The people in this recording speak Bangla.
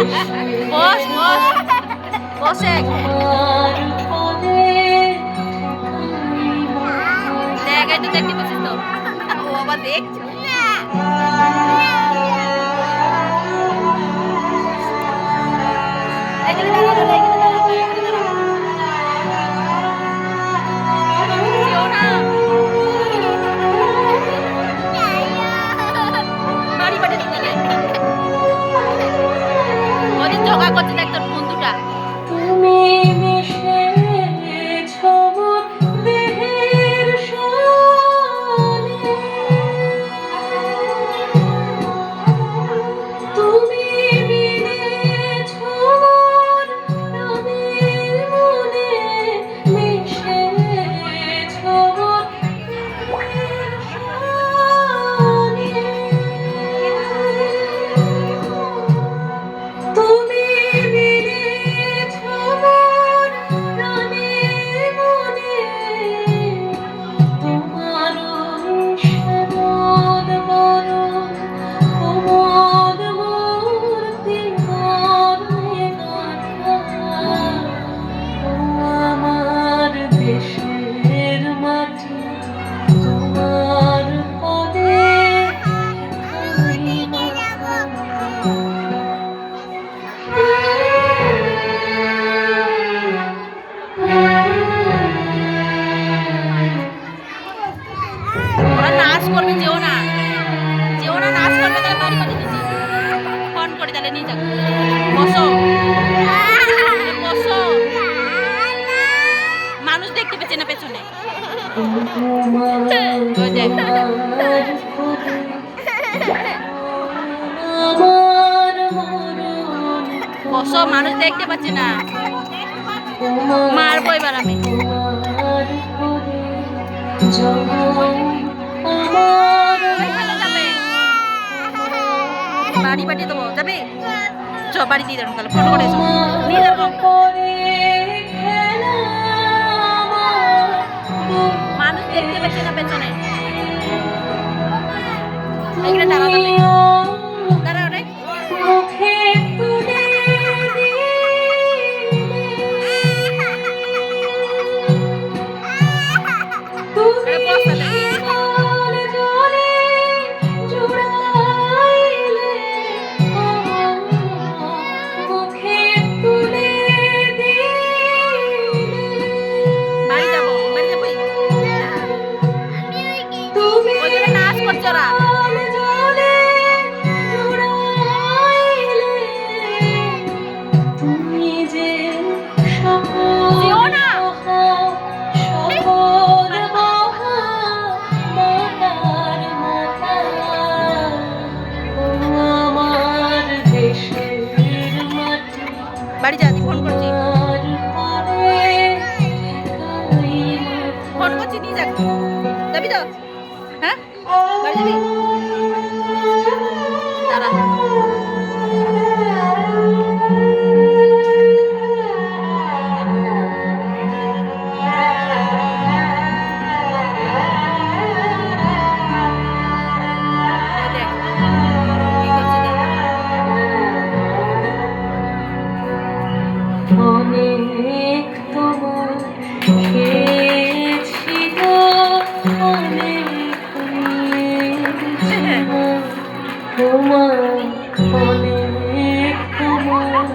বস বস বসে দেখ এই তো দেখতে পাচ্ছিস তো ও আবার দেখছো এখানে দাঁড়া দাঁড়া এখানে দাঁড়া এখানে দাঁড়া যেও না বাড়ি বাড়ি দিতে ওদের ঝগড়া করছে দেখ তোর বন্ধুটা তুমি মিশেছো দেহের সনে তুমি মিলেছো প্রাণের মনে মিশেছো দেহের সনে তুমি মিলেছো প্রাণের মনে তোমার শ্যামল বরণ কোমল মূর্তি গর্বে গাঁথা ও আমার দেশের মাটি তোমার পদে খাই মাথা ওরা নাচ করবে যেও না নাচ করবে তাহলে বাড়ি বাড়ি দিচ্ছি ফোন করে তাহলে নিয়ে যাবো বসো বসো মানুষ দেখতে পেছে না পেছনে ওই দেখ বসো মানুষ দেখতে পাচ্ছে না মারবো এবার আমি ওইখানে যাবে বাড়ি বাড়ি দেবো যাবে চ বাড়ি দিয়ে দেবো তাহলে ফোন করে এসো নিয়ে যাবো মানুষ দেখতে পাচ্ছে না পেছনে এখানে দাঁড়া যাবে দাঁড়া রে নাচ করছো ওরা বাড়ি যা ফোন করছি নিয়ে যাবি তো হ্যাঁ বাড়ি যাবি দাঁড়া অনেক তোমার খেয়েছি গো অনেক তোমার অনেক তোমার